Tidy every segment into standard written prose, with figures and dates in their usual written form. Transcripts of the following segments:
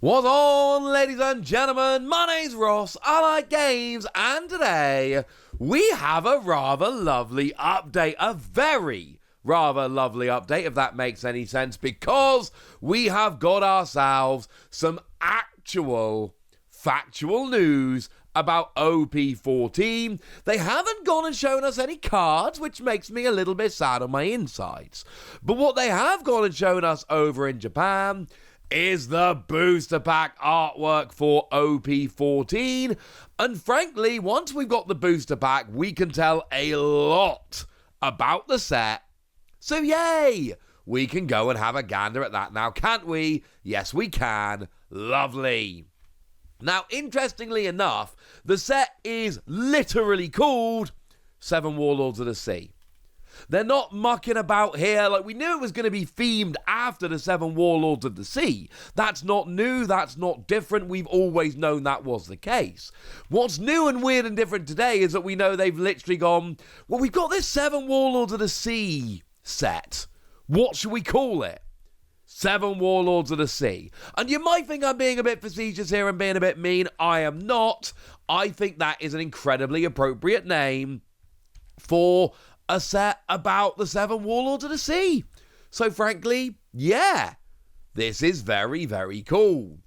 What's on, ladies and gentlemen? My name's Ross, I like games, and today we have a rather lovely update, a very rather lovely update, if that makes any sense, because we have got ourselves some actual factual news about OP-14. They haven't gone and shown us any cards, which makes me a little bit sad on my insides. But what they have gone and shown us over in Japan is the booster pack artwork for OP-14. And frankly, once we've got the booster pack, we can tell a lot about the set. So yay! We can go and have a gander at that now, can't we? Yes, we can. Lovely. Now, interestingly enough, the set is literally called 7 Warlords of the Sea. They're not mucking about here. Like, we knew it was going to be themed after the 7 Warlords of the Sea. That's not new. That's not different. We've always known that was the case. What's new and weird and different today is that we know they've literally gone, well, we've got this 7 Warlords of the Sea set. What should we call it? 7 Warlords of the Sea. And you might think I'm being a bit facetious here and being a bit mean. I am not. I think that is an incredibly appropriate name for a set about the 7 Warlords of the Sea. So frankly, yeah, this is very, very cool.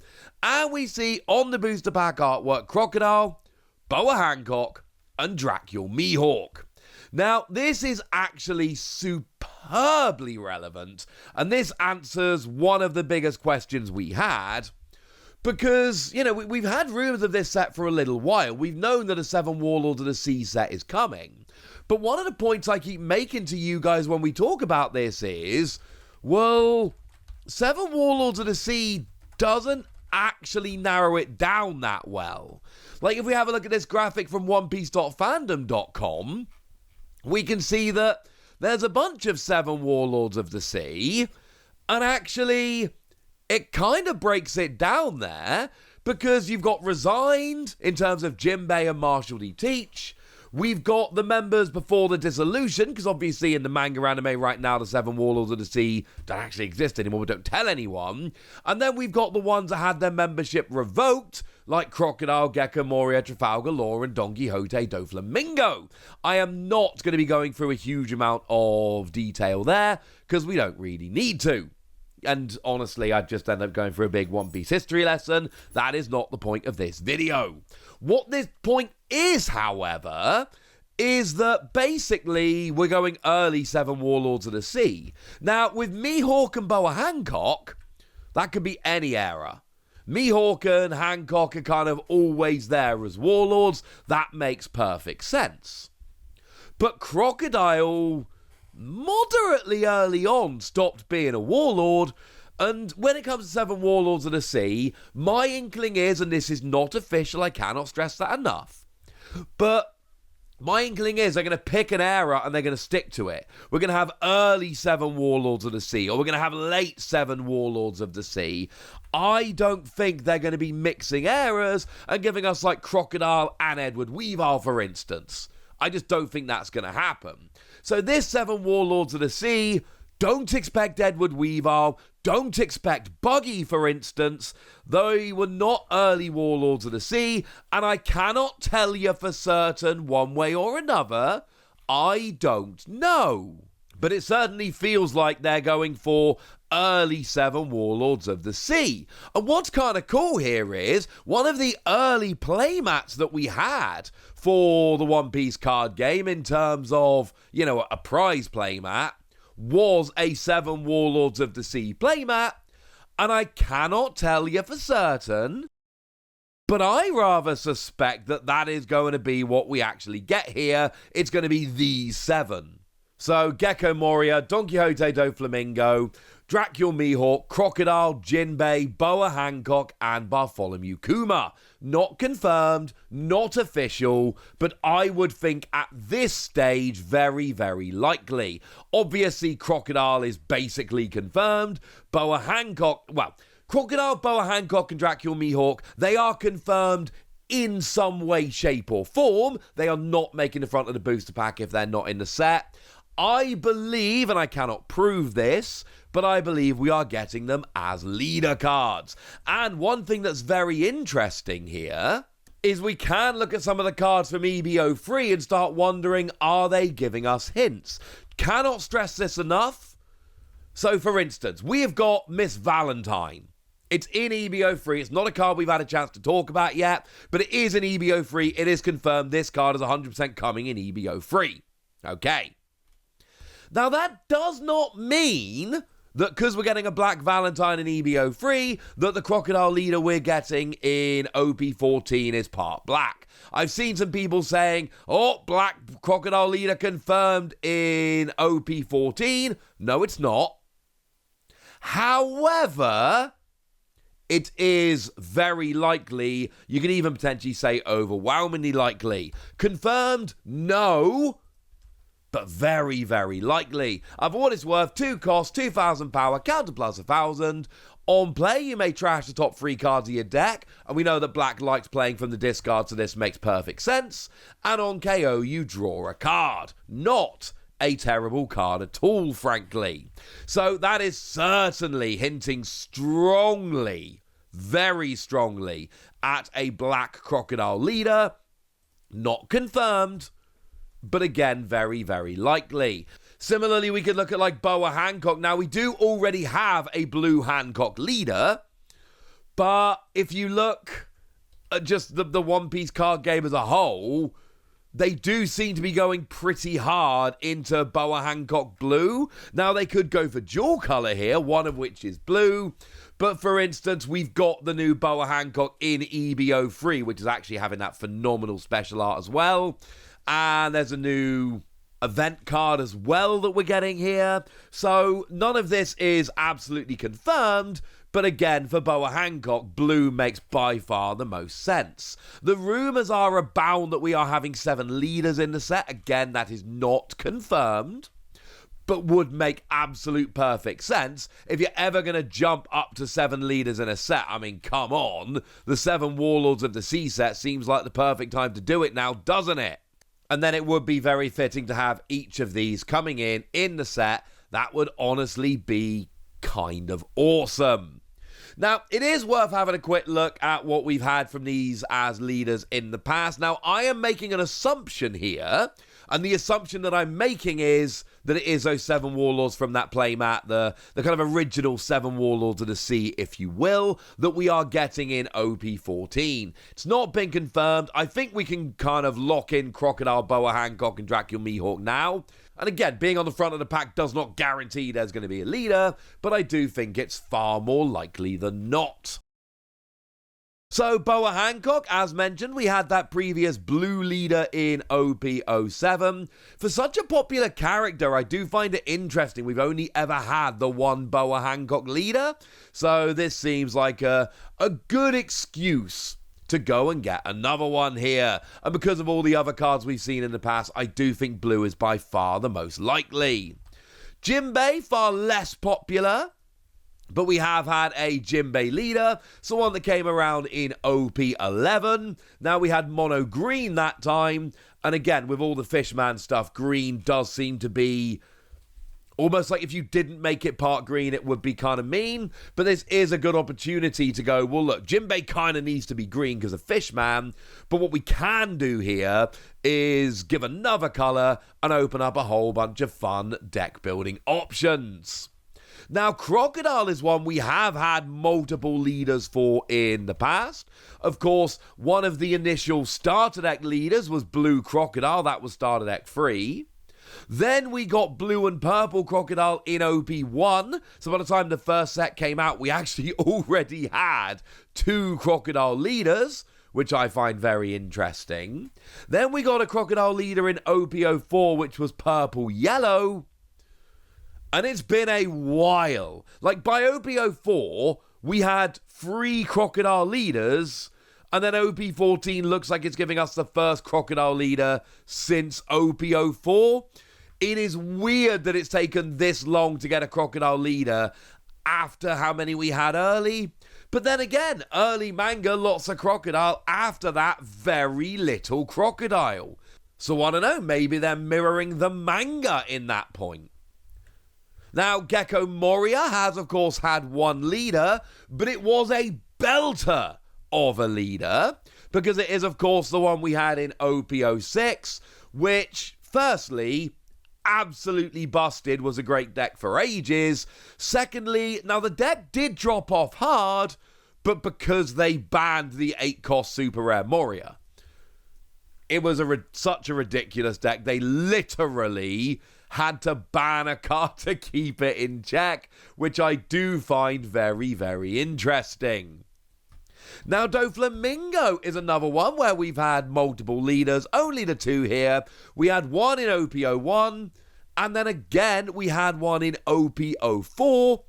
And we see on the booster pack artwork, Crocodile, Boa Hancock, and Dracula Mihawk. Now, this is actually superbly relevant, and this answers one of the biggest questions we had, because, you know, we've had rumours of this set for a little while. We've known that a 7 Warlords of the Sea set is coming. But one of the points I keep making to you guys when we talk about this is, well, 7 Warlords of the Sea doesn't actually narrow it down that well. Like, if we have a look at this graphic from OnePiece.fandom.com, we can see that there's a bunch of 7 Warlords of the Sea, and actually, it kind of breaks it down there, because you've got Resigned in terms of Jinbei and Marshall D. Teach. We've got the members before the dissolution, because obviously in the manga anime right now, the 7 Warlords of the Sea don't actually exist anymore, but don't tell anyone. And then we've got the ones that had their membership revoked, like Crocodile, Gecko, Moria, Trafalgar Law, and Don Quixote Doflamingo. I am not going to be going through a huge amount of detail there, because we don't really need to. And honestly, I'd just end up going for a big One Piece history lesson. That is not the point of this video. What this point is, however, is that basically we're going early 7 Warlords of the Sea. Now, with Mihawk and Boa Hancock, that could be any era. Mihawk and Hancock are kind of always there as warlords. That makes perfect sense. But Crocodile moderately early on stopped being a warlord, and when it comes to 7 Warlords of the Sea, my inkling is, and this is not official, I cannot stress that enough, but my inkling is they're going to pick an era and they're going to stick to it. We're going to have early 7 Warlords of the Sea, or we're going to have late 7 Warlords of the Sea. I don't think they're going to be mixing eras and giving us like Crocodile and Edward Weavile, for instance. I just don't think that's going to happen. So this 7 Warlords of the Sea, don't expect Edward Weavile, don't expect Buggy, for instance. They were not early Warlords of the Sea, and I cannot tell you for certain one way or another. I don't know. But it certainly feels like they're going for early 7 Warlords of the Sea. And what's kind of cool here is one of the early playmats that we had for the One Piece card game in terms of, you know, a prize playmat was a 7 Warlords of the Sea playmat. And I cannot tell you for certain, but I rather suspect that that is going to be what we actually get here. It's going to be these 7. So, Gecko Moria, Don Quixote Doflamingo, Dracula Mihawk, Crocodile, Jinbei, Boa Hancock, and Bartholomew Kuma. Not confirmed, not official, but I would think at this stage very, very likely. Obviously, Crocodile is basically confirmed. Boa Hancock, well, Crocodile, Boa Hancock, and Dracula Mihawk, they are confirmed in some way, shape, or form. They are not making the front of the booster pack if they're not in the set. I believe, and I cannot prove this, but I believe we are getting them as leader cards. And one thing that's very interesting here is we can look at some of the cards from EBO3 and start wondering, are they giving us hints? Cannot stress this enough. So, for instance, we have got Miss Valentine. It's in EBO3. It's not a card we've had a chance to talk about yet, but it is in EBO3. It is confirmed this card is 100% coming in EBO3. Okay. Now, that does not mean that because we're getting a Black Valentine in EBO3, that the Crocodile Leader we're getting in OP-14 is part black. I've seen some people saying, oh, Black Crocodile Leader confirmed in OP-14. No, it's not. However, it is very likely, you can even potentially say overwhelmingly likely. Confirmed? No. But very, very likely. And for what it's worth, 2 cost, 2,000 power, counter plus 1,000. On play, you may trash the top 3 cards of your deck, and we know that Black likes playing from the discard, so this makes perfect sense. And on KO, you draw a card. Not a terrible card at all, frankly. So that is certainly hinting strongly, very strongly, at a Black Crocodile Leader. Not confirmed, but again, very, very likely. Similarly, we could look at like Boa Hancock. Now, we do already have a blue Hancock leader, but if you look at just the One Piece card game as a whole, they do seem to be going pretty hard into Boa Hancock blue. Now, they could go for dual color here, one of which is blue. But for instance, we've got the new Boa Hancock in EBO3, which is actually having that phenomenal special art as well. And there's a new event card as well that we're getting here. So none of this is absolutely confirmed. But again, for Boa Hancock, blue makes by far the most sense. The rumours are abound that we are having 7 leaders in the set. Again, that is not confirmed, but would make absolute perfect sense. If you're ever going to jump up to 7 leaders in a set, I mean, come on. The 7 Warlords of the Sea set seems like the perfect time to do it now, doesn't it? And then it would be very fitting to have each of these coming in the set. That would honestly be kind of awesome. Now, it is worth having a quick look at what we've had from these as leaders in the past. Now, I am making an assumption here, and the assumption that I'm making is that it is those 7 Warlords from that playmat, the kind of original 7 Warlords of the Sea, if you will, that we are getting in OP-14. It's not been confirmed. I think we can kind of lock in Crocodile, Boa Hancock, and Dracula Mihawk now. And again, being on the front of the pack does not guarantee there's going to be a leader, but I do think it's far more likely than not. So, Boa Hancock, as mentioned, we had that previous blue leader in OP-07. For such a popular character, I do find it interesting. We've only ever had the one Boa Hancock leader, so this seems like a good excuse to go and get another one here. And because of all the other cards we've seen in the past, I do think blue is by far the most likely. Jinbei, far less popular, but we have had a Jinbei leader, so one that came around in OP-11. Now, we had mono green that time, and again, with all the Fishman stuff, green does seem to be almost like if you didn't make it part green, it would be kind of mean. But this is a good opportunity to go, well, look, Jinbei kind of needs to be green because of Fishman. But what we can do here is give another color and open up a whole bunch of fun deck building options. Now, Crocodile is one we have had multiple leaders for in the past. Of course, one of the initial starter deck leaders was Blue Crocodile. That was starter deck 3. Then we got blue and purple Crocodile in OP1. So by the time the first set came out, we actually already had 2 Crocodile leaders, which I find very interesting. Then we got a Crocodile leader in OP04, which was purple-yellow. And it's been a while. Like, by OP04, we had 3 Crocodile leaders, and then OP-14 looks like it's giving us the first Crocodile leader since OP-04. It is weird that it's taken this long to get a Crocodile leader after how many we had early. But then again, early manga, lots of Crocodile. After that, very little Crocodile. So I don't know, maybe they're mirroring the manga in that point. Now, Gecko Moria has, of course, had one leader, but it was a belter of a leader, because it is, of course, the one we had in OP-06, which, firstly, absolutely busted, was a great deck for ages. Secondly, now the deck did drop off hard, but because they banned the 8-cost super rare Moria. It was such a ridiculous deck. They literally had to ban a card to keep it in check, which I do find very, very interesting. Now, Doflamingo is another one where we've had multiple leaders, only the 2 here. We had one in OP-01, and then again we had one in OP-04.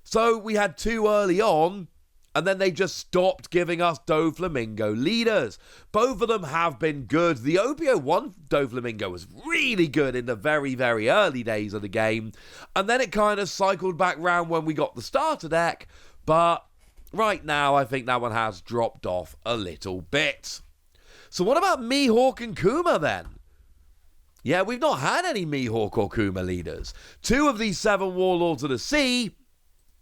So we had 2 early on, and then they just stopped giving us Doflamingo leaders. Both of them have been good. The OP-01 Doflamingo was really good in the very, very early days of the game, and then it kind of cycled back round when we got the starter deck, but right now, I think that one has dropped off a little bit. So what about Mihawk and Kuma then? Yeah, we've not had any Mihawk or Kuma leaders. 2 of these 7 Warlords of the Sea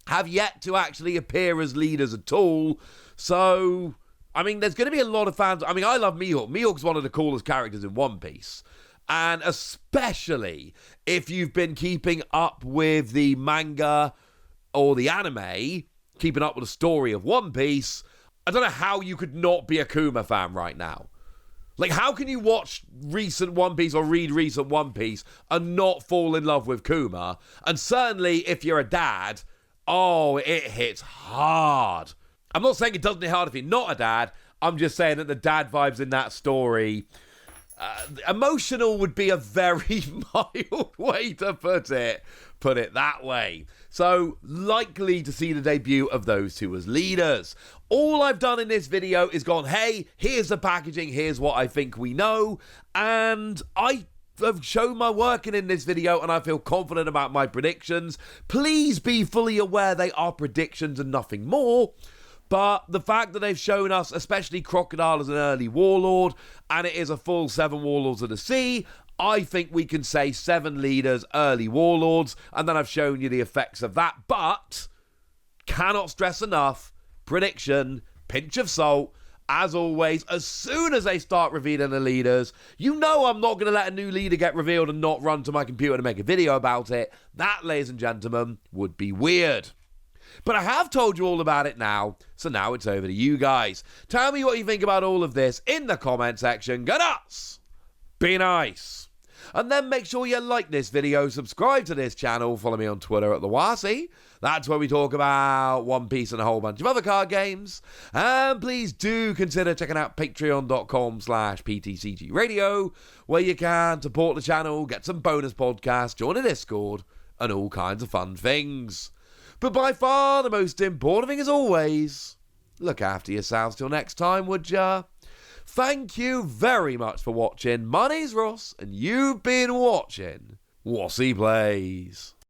have yet to actually appear as leaders at all. So, I mean, there's going to be a lot of fans. I mean, I love Mihawk. Mihawk's one of the coolest characters in One Piece. And especially if you've been keeping up with the manga or the anime, keeping up with the story of One Piece, I don't know how you could not be a Kuma fan right now. Like, how can you watch recent One Piece or read recent One Piece and not fall in love with Kuma? And certainly, if you're a dad, oh, it hits hard. I'm not saying it doesn't hit hard if you're not a dad. I'm just saying that the dad vibes in that story, emotional would be a very mild way to put it. Put it that way. So, likely to see the debut of those 2 as leaders. All I've done in this video is gone, hey, here's the packaging, here's what I think we know, and I have shown my working in this video, and I feel confident about my predictions. Please be fully aware they are predictions and nothing more. But the fact that they've shown us, especially Crocodile as an early Warlord, and it is a full 7 Warlords of the Sea, I think we can say 7 leaders, early Warlords, and then I've shown you the effects of that. But, cannot stress enough, prediction, pinch of salt, as always, as soon as they start revealing the leaders, you know I'm not going to let a new leader get revealed and not run to my computer to make a video about it. That, ladies and gentlemen, would be weird. But I have told you all about it now, so now it's over to you guys. Tell me what you think about all of this in the comment section. Go nuts! Be nice! And then make sure you like this video, subscribe to this channel, follow me on Twitter at TheWasi. That's where we talk about One Piece and a whole bunch of other card games. And please do consider checking out patreon.com/PTCG Radio, where you can support the channel, get some bonus podcasts, join a Discord, and all kinds of fun things. But by far the most important thing as always, look after yourselves till next time, would ya? Thank you very much for watching. My name's Ross, and you've been watching Wasi Plays.